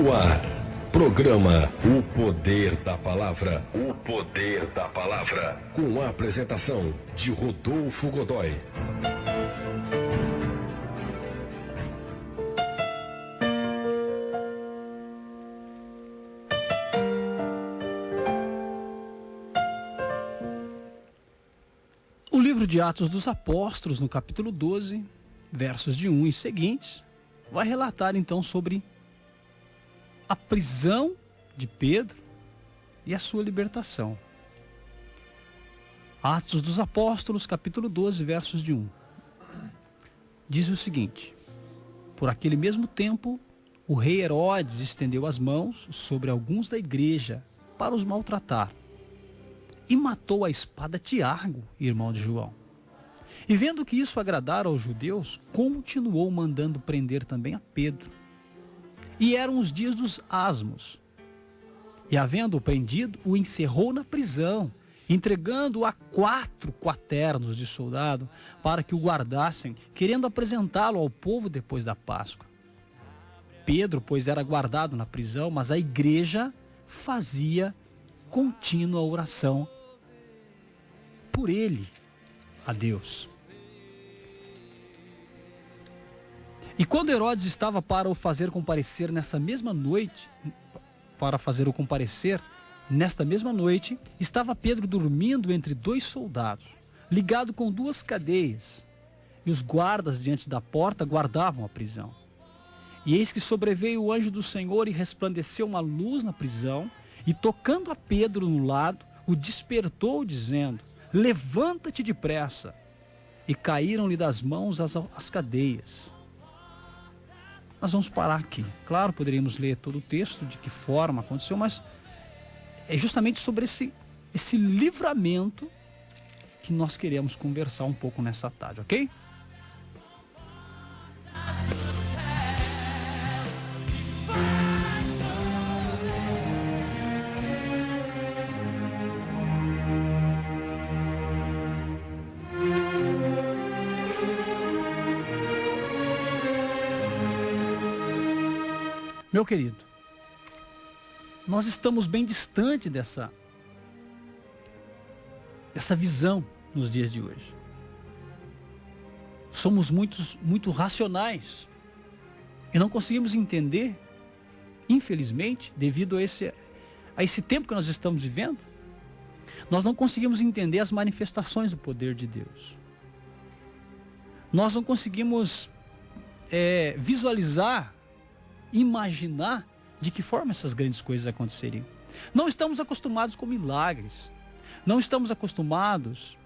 No ar, programa O Poder da Palavra. O Poder da Palavra. Com a apresentação de Rodolfo Godoy. O livro de Atos dos Apóstolos, no capítulo 12, versos de 1 e seguintes, vai relatar então sobre a prisão de Pedro e a sua libertação. Atos dos Apóstolos, capítulo 12, versos de 1. Diz o seguinte: por aquele mesmo tempo, o rei Herodes estendeu as mãos sobre alguns da igreja para os maltratar, e matou a espada Tiago, irmão de João. E vendo que isso agradara aos judeus, continuou mandando prender também a Pedro. E eram os dias dos asmos. E havendo-o prendido, o encerrou na prisão, entregando-o a 4 quaternos de soldado para que o guardassem, querendo apresentá-lo ao povo depois da Páscoa. Pedro, pois, era guardado na prisão, mas a igreja fazia contínua oração por ele a Deus. E quando Herodes estava para o fazer comparecer nesta mesma noite, estava Pedro dormindo entre 2 soldados, ligado com 2 cadeias, e os guardas diante da porta guardavam a prisão. E eis que sobreveio o anjo do Senhor e resplandeceu uma luz na prisão, e tocando a Pedro no lado, o despertou, dizendo: levanta-te depressa. E caíram-lhe das mãos as cadeias. Nós vamos parar aqui. Claro, poderíamos ler todo o texto, de que forma aconteceu, mas é justamente sobre esse livramento que nós queremos conversar um pouco nessa tarde, ok? Meu querido, nós estamos bem distante dessa visão nos dias de hoje. Somos muito racionais e não conseguimos entender, infelizmente, devido a esse tempo que nós estamos vivendo, nós não conseguimos entender as manifestações do poder de Deus. Nós não conseguimos visualizar, imaginar de que forma essas grandes coisas aconteceriam. Não estamos acostumados com milagres. Não estamos acostumados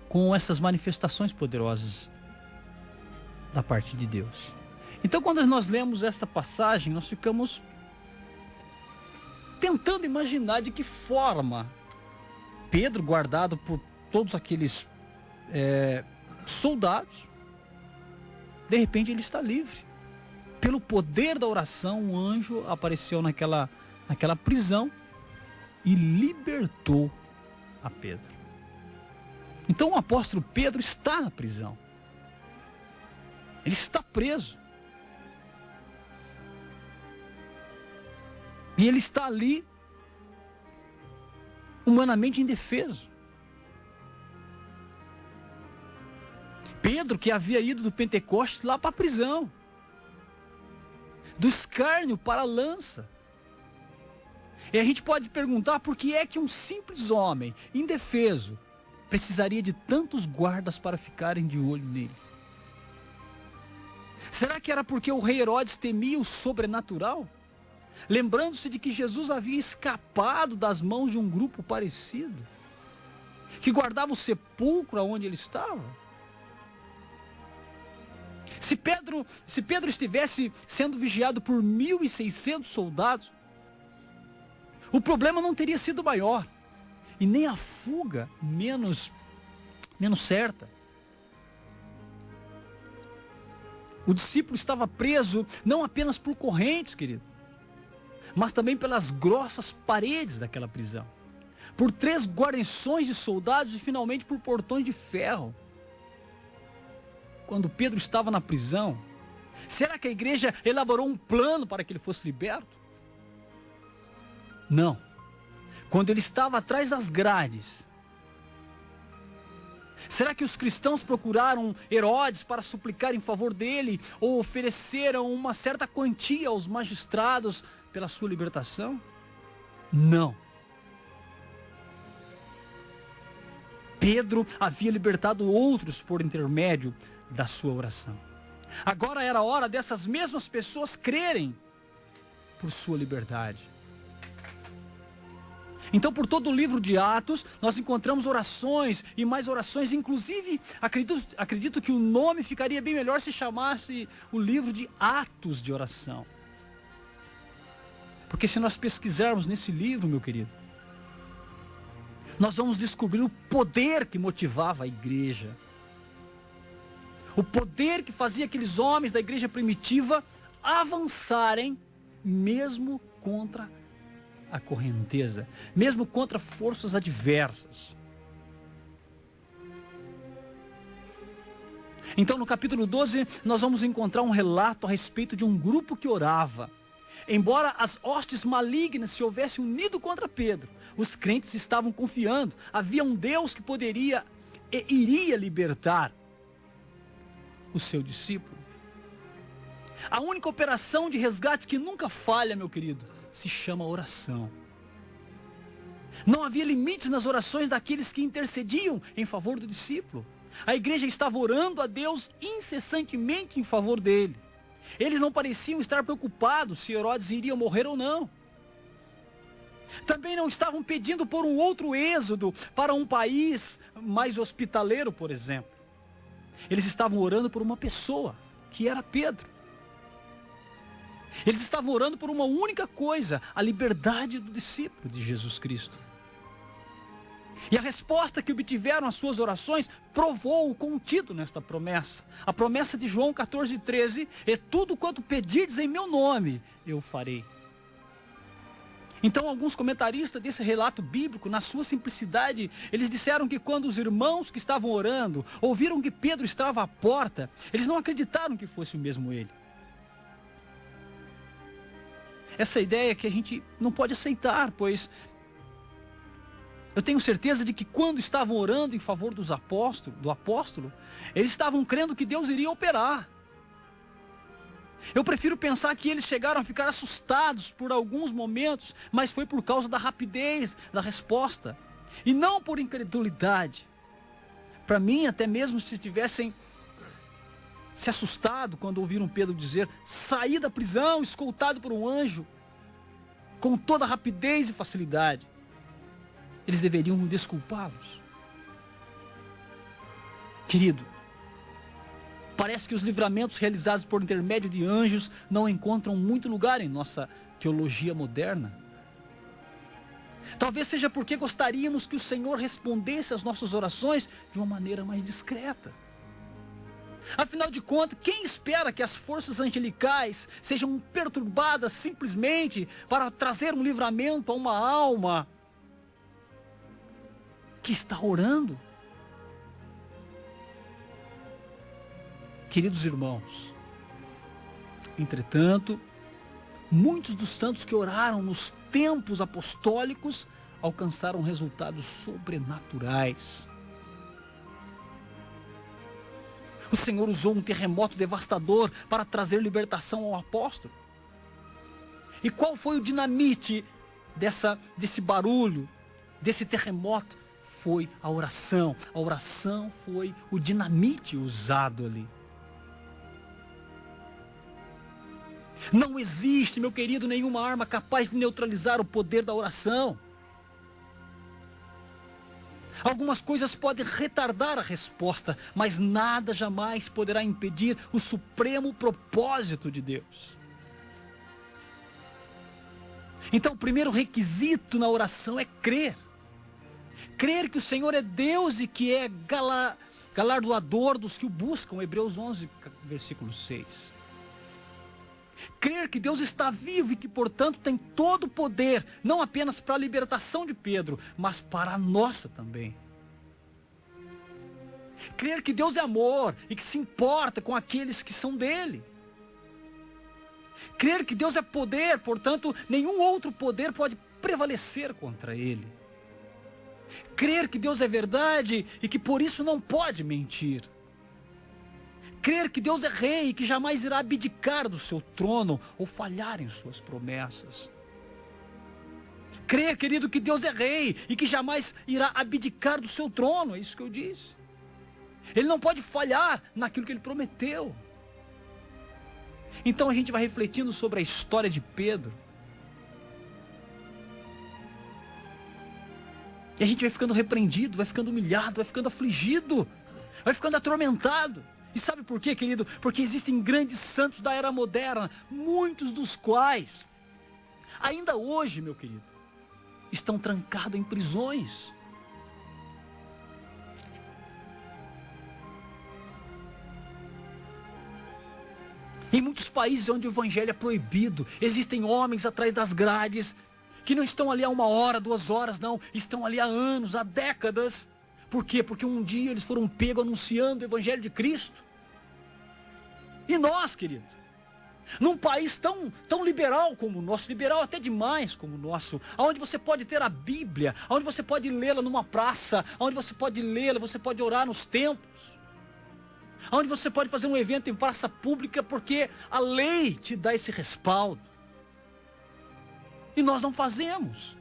com essas manifestações poderosas da parte de Deus. Então, quando nós lemos esta passagem, nós ficamos tentando imaginar de que forma Pedro, guardado por todos aqueles soldados, de repente ele está livre. Pelo poder da oração, um anjo apareceu naquela prisão e libertou a Pedro. Então o apóstolo Pedro está na prisão. Ele está preso. E ele está ali, humanamente indefeso. Pedro, que havia ido do Pentecostes lá para a prisão, do escárnio para a lança. E a gente pode perguntar por que é que um simples homem, indefeso, precisaria de tantos guardas para ficarem de olho nele? Será que era porque o rei Herodes temia o sobrenatural? Lembrando-se de que Jesus havia escapado das mãos de um grupo parecido, que guardava o sepulcro onde ele estava? Se Pedro estivesse sendo vigiado por 1.600 soldados, o problema não teria sido maior, e nem a fuga menos certa. O discípulo estava preso não apenas por correntes, querido, mas também pelas grossas paredes daquela prisão, por 3 guarnições de soldados e finalmente por portões de ferro. Quando Pedro estava na prisão, Será que a igreja elaborou um plano para que ele fosse liberto? Não. Quando ele estava atrás das grades, será que os cristãos procuraram Herodes para suplicar em favor dele ou ofereceram uma certa quantia aos magistrados pela sua libertação? Não. Pedro havia libertado outros por intermédio da sua oração. Agora era a hora dessas mesmas pessoas crerem por sua liberdade. Então, por todo o livro de Atos, nós encontramos orações e mais orações. Inclusive, acredito que o nome ficaria bem melhor se chamasse o livro de Atos de Oração. Porque se nós pesquisarmos nesse livro, meu querido, nós vamos descobrir o poder que motivava a igreja. O poder que fazia aqueles homens da igreja primitiva avançarem mesmo contra a correnteza, mesmo contra forças adversas. Então, no capítulo 12, nós vamos encontrar um relato a respeito de um grupo que orava. Embora as hostes malignas se houvessem unido contra Pedro, os crentes estavam confiando. Havia um Deus que poderia e iria libertar o seu discípulo. A única operação de resgate que nunca falha, meu querido, se chama oração. Não havia limites nas orações daqueles que intercediam em favor do discípulo. A igreja estava orando a Deus incessantemente em favor dele. Eles não pareciam estar preocupados se Herodes iria morrer ou não. Também não estavam pedindo por um outro êxodo para um país mais hospitaleiro, por exemplo. Eles estavam orando por uma pessoa, que era Pedro. Eles estavam orando por uma única coisa, a liberdade do discípulo de Jesus Cristo. E a resposta que obtiveram às suas orações provou o contido nesta promessa. A promessa de João 14:13, é tudo quanto pedirdes em meu nome, eu farei. Então, alguns comentaristas desse relato bíblico, na sua simplicidade, eles disseram que quando os irmãos que estavam orando ouviram que Pedro estava à porta, eles não acreditaram que fosse o mesmo ele. Essa ideia que a gente não pode aceitar, pois eu tenho certeza de que quando estavam orando em favor do apóstolo, eles estavam crendo que Deus iria operar. Eu prefiro pensar que eles chegaram a ficar assustados por alguns momentos, mas foi por causa da rapidez da resposta, e não por incredulidade. Para mim, até mesmo se tivessem se assustado quando ouviram Pedro dizer, saí da prisão, escoltado por um anjo, com toda rapidez e facilidade, eles deveriam desculpá-los. Querido, parece que os livramentos realizados por intermédio de anjos não encontram muito lugar em nossa teologia moderna. Talvez seja porque gostaríamos que o Senhor respondesse às nossas orações de uma maneira mais discreta. Afinal de contas, quem espera que as forças angelicais sejam perturbadas simplesmente para trazer um livramento a uma alma que está orando? Queridos irmãos, entretanto, muitos dos santos que oraram nos tempos apostólicos alcançaram resultados sobrenaturais. O Senhor usou um terremoto devastador para trazer libertação ao apóstolo. E qual foi o dinamite desse barulho, desse terremoto? Foi a oração. A oração foi o dinamite usado ali. Não existe, meu querido, nenhuma arma capaz de neutralizar o poder da oração. Algumas coisas podem retardar a resposta, mas nada jamais poderá impedir o supremo propósito de Deus. Então, o primeiro requisito na oração é crer. Crer que o Senhor é Deus e que é galardoador dos que o buscam. Hebreus 11, versículo 6. Crer que Deus está vivo e que, portanto, tem todo o poder, não apenas para a libertação de Pedro, mas para a nossa também. Crer que Deus é amor e que se importa com aqueles que são dele. Crer que Deus é poder, portanto, nenhum outro poder pode prevalecer contra ele. Crer que Deus é verdade e que por isso não pode mentir. Crer que Deus é rei e que jamais irá abdicar do seu trono ou falhar em suas promessas. Crer, querido, que Deus é rei e que jamais irá abdicar do seu trono, é isso que eu disse. Ele não pode falhar naquilo que ele prometeu. Então a gente vai refletindo sobre a história de Pedro. E a gente vai ficando repreendido, vai ficando humilhado, vai ficando afligido, vai ficando atormentado. E sabe por quê, querido? Porque existem grandes santos da era moderna, muitos dos quais, ainda hoje, meu querido, estão trancados em prisões. Em muitos países onde o evangelho é proibido, existem homens atrás das grades, que não estão ali há 1 hora, 2 horas, não, estão ali há anos, há décadas. Por quê? Porque um dia eles foram pegos anunciando o evangelho de Cristo. E nós, querido, num país tão liberal como o nosso, liberal até demais como o nosso, onde você pode ter a Bíblia, onde você pode lê-la numa praça, onde você pode lê-la, você pode orar nos templos, onde você pode fazer um evento em praça pública, porque a lei te dá esse respaldo. E nós não fazemos.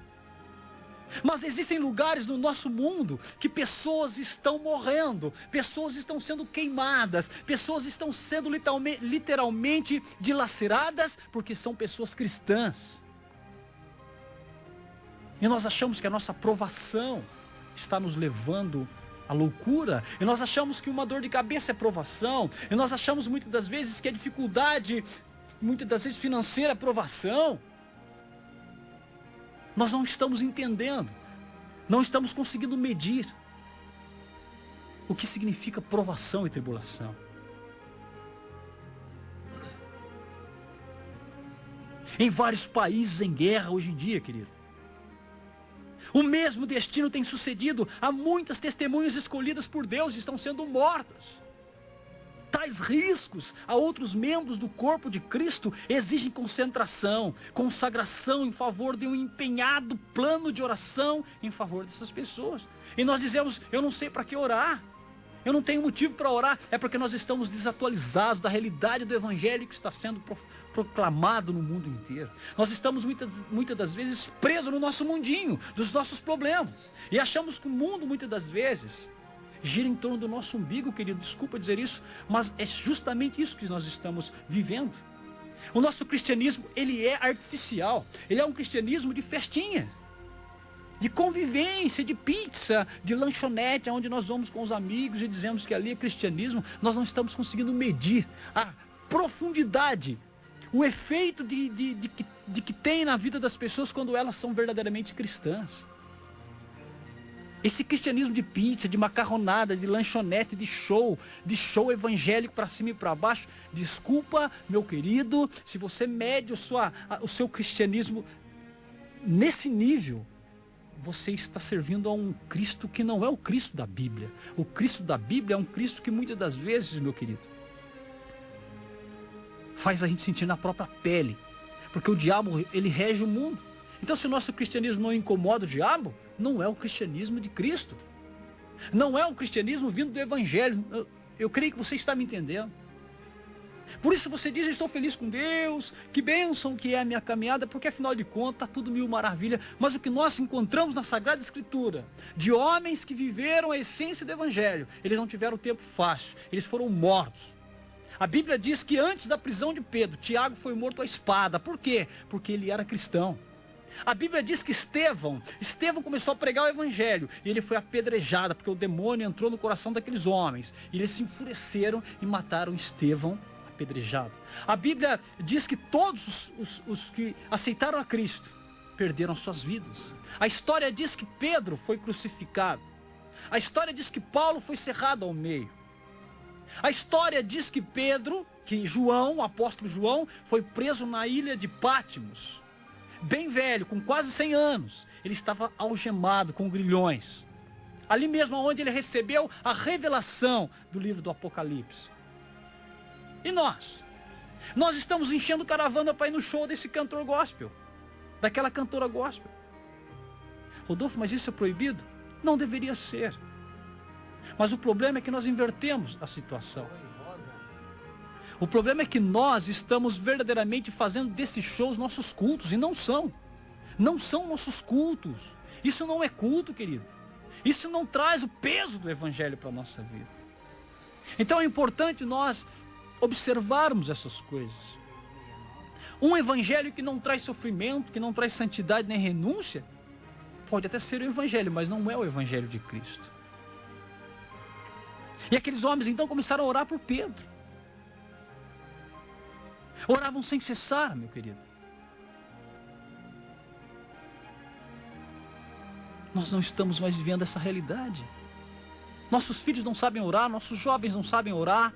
Mas existem lugares no nosso mundo que pessoas estão morrendo, pessoas estão sendo queimadas, pessoas estão sendo literalmente dilaceradas, porque são pessoas cristãs. E nós achamos que a nossa provação está nos levando à loucura, e nós achamos que uma dor de cabeça é provação, e nós achamos muitas das vezes que a dificuldade, muitas das vezes financeira, é provação. Nós não estamos entendendo, não estamos conseguindo medir o que significa provação e tribulação. Em vários países em guerra hoje em dia, querido, o mesmo destino tem sucedido a muitas testemunhas escolhidas por Deus e estão sendo mortas. Tais riscos a outros membros do corpo de Cristo exigem concentração, consagração em favor de um empenhado plano de oração em favor dessas pessoas. E nós dizemos, eu não sei para que orar, eu não tenho motivo para orar, é porque nós estamos desatualizados da realidade do evangelho que está sendo proclamado no mundo inteiro. Nós estamos muitas das vezes presos no nosso mundinho, dos nossos problemas, e achamos que o mundo muitas das vezes gira em torno do nosso umbigo, querido. Desculpa dizer isso, mas é justamente isso que nós estamos vivendo. O nosso cristianismo, ele é artificial. Ele é um cristianismo de festinha, de convivência, de pizza, de lanchonete, onde nós vamos com os amigos e dizemos que ali é cristianismo. Nós não estamos conseguindo medir a profundidade, o efeito de que tem na vida das pessoas quando elas são verdadeiramente cristãs. Esse cristianismo de pizza, de macarronada, de lanchonete, de show evangélico para cima e para baixo. Desculpa, meu querido, se você mede o seu cristianismo nesse nível, você está servindo a um Cristo que não é o Cristo da Bíblia. O Cristo da Bíblia é um Cristo que muitas das vezes, meu querido, faz a gente sentir na própria pele. Porque o diabo, ele rege o mundo. Então, se o nosso cristianismo não incomoda o diabo, não é o cristianismo de Cristo. Não é o cristianismo vindo do evangelho. Eu creio que você está me entendendo. Por isso você diz, eu estou feliz com Deus, que bênção que é a minha caminhada, porque afinal de contas está tudo mil maravilha. Mas o que nós encontramos na Sagrada Escritura, de homens que viveram a essência do evangelho, eles não tiveram tempo fácil, eles foram mortos. A Bíblia diz que antes da prisão de Pedro, Tiago foi morto à espada. Por quê? Porque ele era cristão. A Bíblia diz que Estevão começou a pregar o evangelho e ele foi apedrejado, porque o demônio entrou no coração daqueles homens. E eles se enfureceram e mataram Estevão apedrejado. A Bíblia diz que todos os que aceitaram a Cristo perderam suas vidas. A história diz que Pedro foi crucificado. A história diz que Paulo foi cerrado ao meio. A história diz que João, o apóstolo João, foi preso na ilha de Pátimos. Bem velho, com quase 100 anos, ele estava algemado com grilhões. Ali mesmo onde ele recebeu a revelação do livro do Apocalipse. E nós? Nós estamos enchendo caravana para ir no show desse cantor gospel, daquela cantora gospel. Rodolfo, mas isso é proibido? Não deveria ser. Mas o problema é que nós invertemos a situação. O problema é que nós estamos verdadeiramente fazendo desses shows nossos cultos, e não são. Não são nossos cultos. Isso não é culto, querido. Isso não traz o peso do evangelho para a nossa vida. Então é importante nós observarmos essas coisas. Um evangelho que não traz sofrimento, que não traz santidade nem renúncia, pode até ser o evangelho, mas não é o evangelho de Cristo. E aqueles homens então começaram a orar por Pedro. Oravam sem cessar, meu querido. Nós não estamos mais vivendo essa realidade. Nossos filhos não sabem orar, nossos jovens não sabem orar.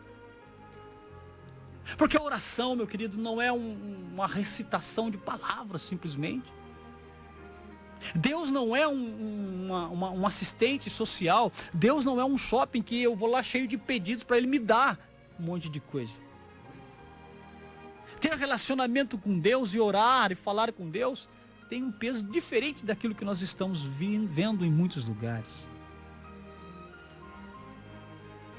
Porque a oração, meu querido, não é uma recitação de palavras simplesmente. Deus não é um assistente social. Deus não é um shopping que eu vou lá cheio de pedidos para Ele me dar um monte de coisa. Ter um relacionamento com Deus e orar e falar com Deus tem um peso diferente daquilo que nós estamos vendo em muitos lugares.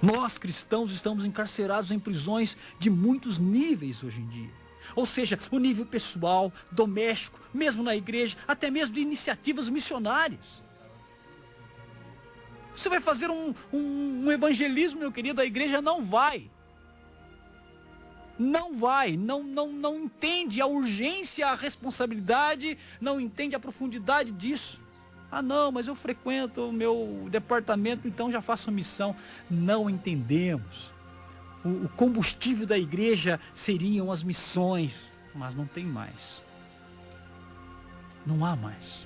Nós cristãos estamos encarcerados em prisões de muitos níveis hoje em dia. Ou seja, o nível pessoal, doméstico, mesmo na igreja, até mesmo de iniciativas missionárias. Você vai fazer um evangelismo, meu querido, a igreja não vai. Não entende a urgência, a responsabilidade, não entende a profundidade disso. Ah não, mas eu frequento o meu departamento, então já faço missão. Não entendemos. O combustível da igreja seriam as missões, mas não tem mais. Não há mais.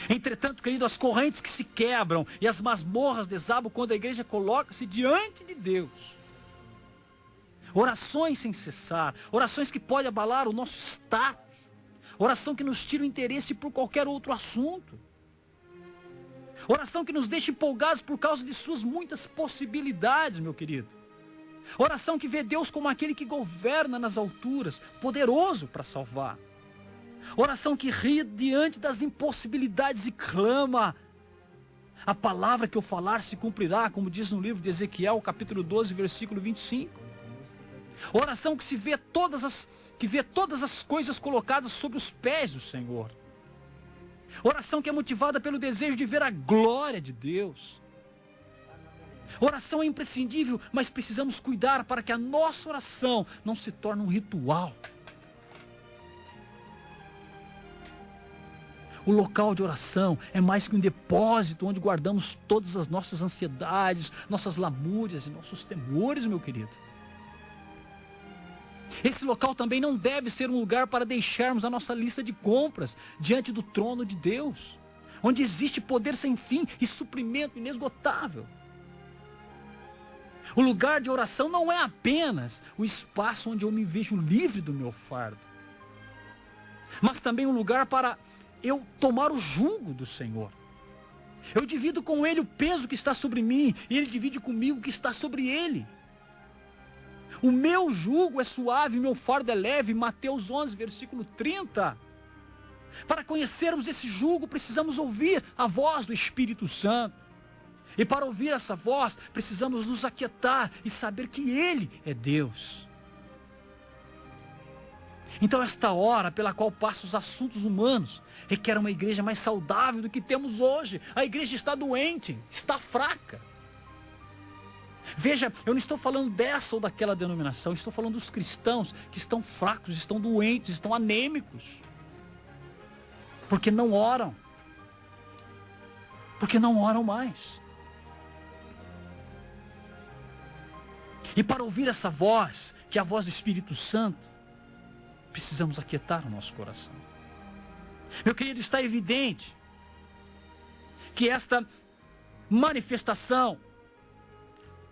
Entretanto, querido, as correntes que se quebram e as masmorras desabam quando a igreja coloca-se diante de Deus. Orações sem cessar, orações que podem abalar o nosso status, oração que nos tira o interesse por qualquer outro assunto. Oração que nos deixa empolgados por causa de suas muitas possibilidades, meu querido. Oração que vê Deus como aquele que governa nas alturas, poderoso para salvar. Oração que ri diante das impossibilidades e clama: a palavra que eu falar se cumprirá, como diz no livro de Ezequiel, capítulo 12, versículo 25. Oração que vê todas as coisas colocadas sob os pés do Senhor. Oração que é motivada pelo desejo de ver a glória de Deus. Oração é imprescindível, mas precisamos cuidar para que a nossa oração não se torne um ritual. O local de oração é mais que um depósito onde guardamos todas as nossas ansiedades, nossas lamúrias e nossos temores, meu querido. Esse local também não deve ser um lugar para deixarmos a nossa lista de compras diante do trono de Deus, onde existe poder sem fim e suprimento inesgotável. O lugar de oração não é apenas o espaço onde eu me vejo livre do meu fardo, mas também um lugar para eu tomar o jugo do Senhor. Eu divido com Ele o peso que está sobre mim, e Ele divide comigo o que está sobre Ele. O meu jugo é suave, o meu fardo é leve. Mateus 11, versículo 30. Para conhecermos esse jugo, precisamos ouvir a voz do Espírito Santo. E para ouvir essa voz, precisamos nos aquietar e saber que Ele é Deus. Então esta hora pela qual passam os assuntos humanos requer uma igreja mais saudável do que temos hoje. A igreja está doente, está fraca. Veja, eu não estou falando dessa ou daquela denominação, estou falando dos cristãos que estão fracos, estão doentes, estão anêmicos. Porque não oram. Porque não oram mais. E para ouvir essa voz, que é a voz do Espírito Santo, precisamos aquietar o nosso coração. Meu querido, está evidente que esta manifestação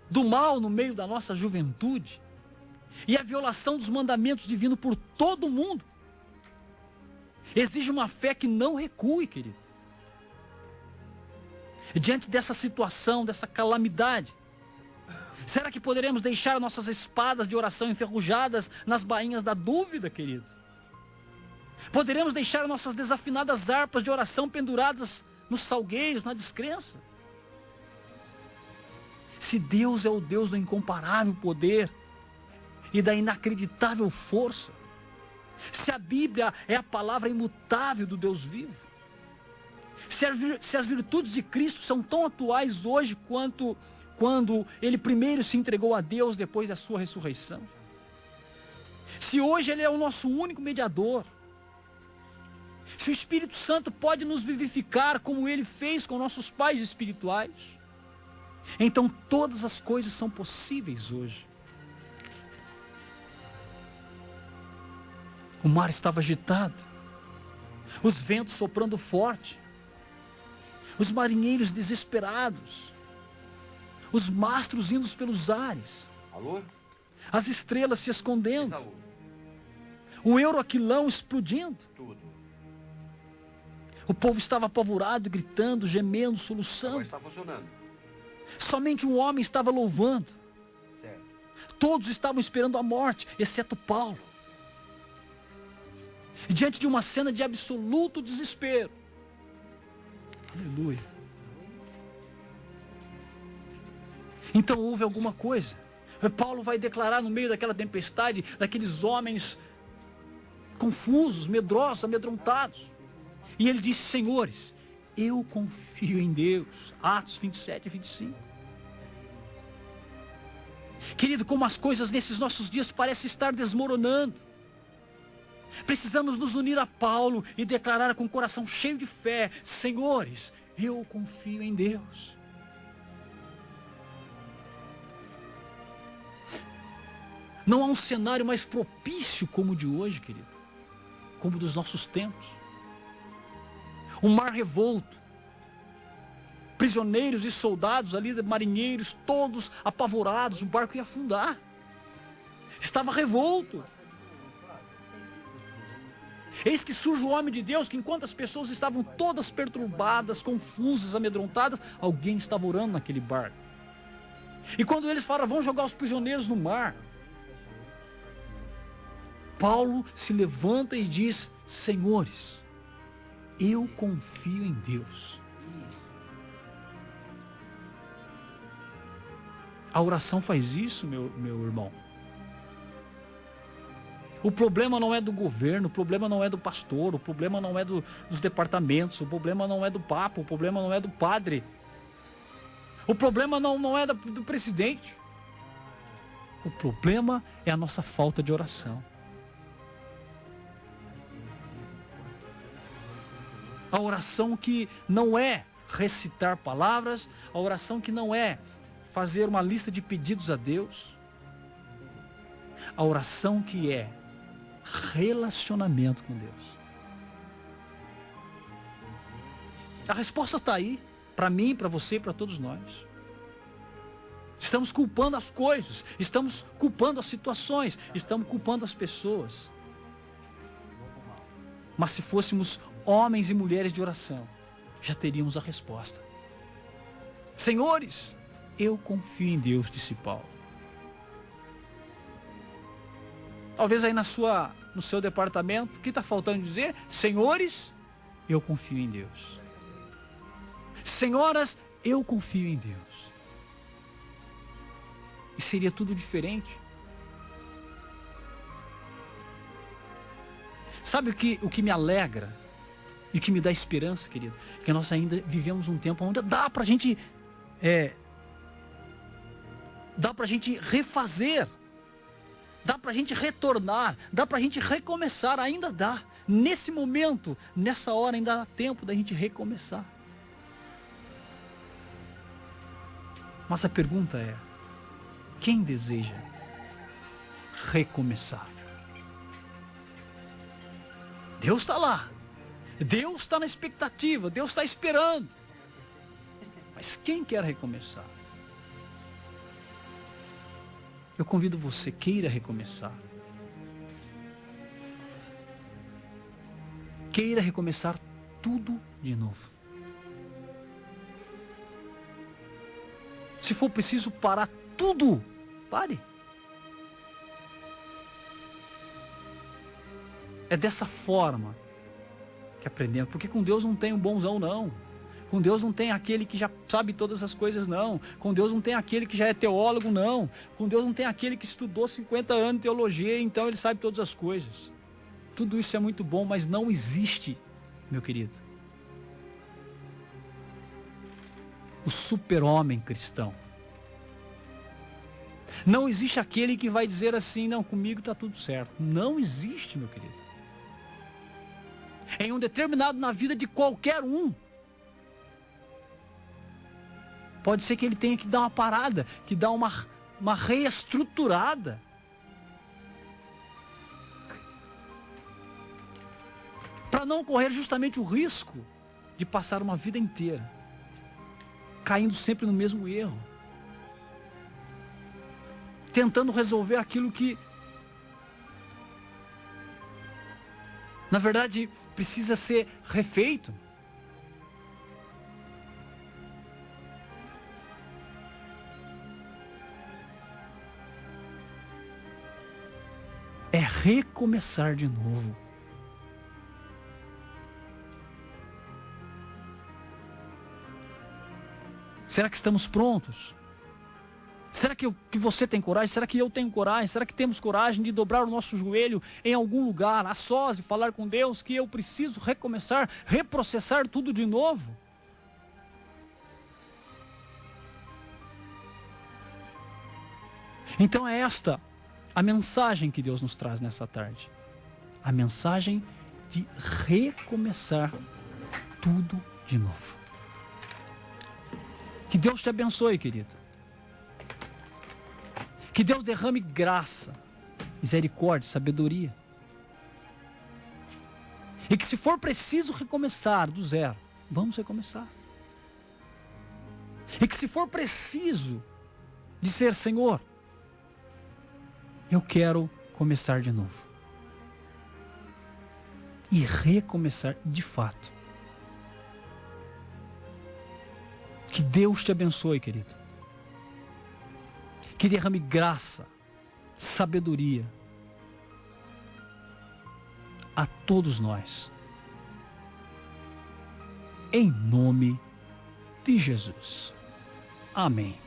do mal no meio da nossa juventude e a violação dos mandamentos divinos por todo mundo exige uma fé que não recue, querido. E diante dessa situação, dessa calamidade, Será que poderemos deixar nossas espadas de oração enferrujadas nas bainhas da dúvida, querido? Poderemos deixar nossas desafinadas harpas de oração penduradas nos salgueiros, na descrença? Se Deus é o Deus do incomparável poder e da inacreditável força, se a Bíblia é a palavra imutável do Deus vivo, se as virtudes de Cristo são tão atuais hoje quanto quando Ele primeiro se entregou a Deus depois da sua ressurreição, se hoje Ele é o nosso único mediador, se o Espírito Santo pode nos vivificar como Ele fez com nossos pais espirituais, então todas as coisas são possíveis hoje. O mar estava agitado, os ventos soprando forte, os marinheiros desesperados, os mastros indo pelos ares, as estrelas se escondendo, o Euroaquilão explodindo. O povo estava apavorado, gritando, gemendo, soluçando. Está funcionando. Somente um homem estava louvando. Certo. Todos estavam esperando a morte, exceto Paulo. Diante de uma cena de absoluto desespero. Aleluia. Então houve alguma coisa. Paulo vai declarar no meio daquela tempestade, daqueles homens confusos, medrosos, amedrontados. E ele disse: senhores, eu confio em Deus. Atos 27 e 25. Querido, como as coisas nesses nossos dias parecem estar desmoronando. Precisamos nos unir a Paulo e declarar com o coração cheio de fé: senhores, eu confio em Deus. Não há um cenário mais propício como o de hoje, querido, como o dos nossos tempos. Um mar revolto, prisioneiros e soldados ali, marinheiros, todos apavorados, o barco ia afundar. Estava revolto. Eis que surge o homem de Deus, que enquanto as pessoas estavam todas perturbadas, confusas, amedrontadas, alguém estava orando naquele barco. E quando eles falam: vão jogar os prisioneiros no mar, Paulo se levanta e diz: senhores, eu confio em Deus. A oração faz isso, meu irmão. O problema não é do governo, o problema não é do pastor, o problema não é dos departamentos, o problema não é do papa, o problema não é do padre. O problema não é do presidente. O problema é a nossa falta de oração. A oração que não é recitar palavras, a oração que não é fazer uma lista de pedidos a Deus, a oração que é relacionamento com Deus. A resposta está aí, para mim, para você, para todos nós. Estamos culpando as coisas, estamos culpando as situações, estamos culpando as pessoas. Mas se fôssemos homens e mulheres de oração, já teríamos a resposta. Senhores, eu confio em Deus, disse Paulo. Talvez aí no seu departamento, o que está faltando dizer? Senhores, eu confio em Deus. Senhoras, eu confio em Deus. E seria tudo diferente. Sabe o que me alegra e que me dá esperança, querido? Que nós ainda vivemos um tempo onde dá pra gente refazer, dá pra gente retornar, dá pra gente recomeçar, ainda dá. Nesse momento, nessa hora, ainda dá tempo da gente recomeçar. Mas a pergunta é: quem deseja recomeçar? Deus está lá. Deus está na expectativa. Deus está esperando. Mas quem quer recomeçar? Eu convido você, queira recomeçar. Queira recomeçar tudo de novo. Se for preciso parar tudo. Pare. É dessa forma que aprendemos. Porque com Deus não tem um bonzão, não. Com Deus não tem aquele que já sabe todas as coisas, não. Com Deus não tem aquele que já é teólogo, não. Com Deus não tem aquele que estudou 50 anos de teologia, então ele sabe todas as coisas. Tudo isso é muito bom, mas não existe, meu querido, o super-homem cristão. Não existe aquele que vai dizer assim, não, comigo está tudo certo. Não existe, meu querido. Em um determinado na vida de qualquer um, pode ser que ele tenha que dar uma parada, que dar uma reestruturada. Para não correr justamente o risco de passar uma vida inteira caindo sempre no mesmo erro. Tentando resolver aquilo que, na verdade, precisa ser refeito. É recomeçar de novo. Será que estamos prontos? Será que você tem coragem? Será que eu tenho coragem? Será que temos coragem de dobrar o nosso joelho em algum lugar, a sós, e falar com Deus que eu preciso recomeçar, reprocessar tudo de novo? Então é esta a mensagem que Deus nos traz nessa tarde. A mensagem de recomeçar tudo de novo. Que Deus te abençoe, querido. Que Deus derrame graça, misericórdia, sabedoria. E que se for preciso recomeçar do zero, vamos recomeçar. E que se for preciso dizer, Senhor, eu quero começar de novo. E recomeçar de fato. Que Deus te abençoe, querido. Que derrame graça, sabedoria a todos nós. Em nome de Jesus. Amém.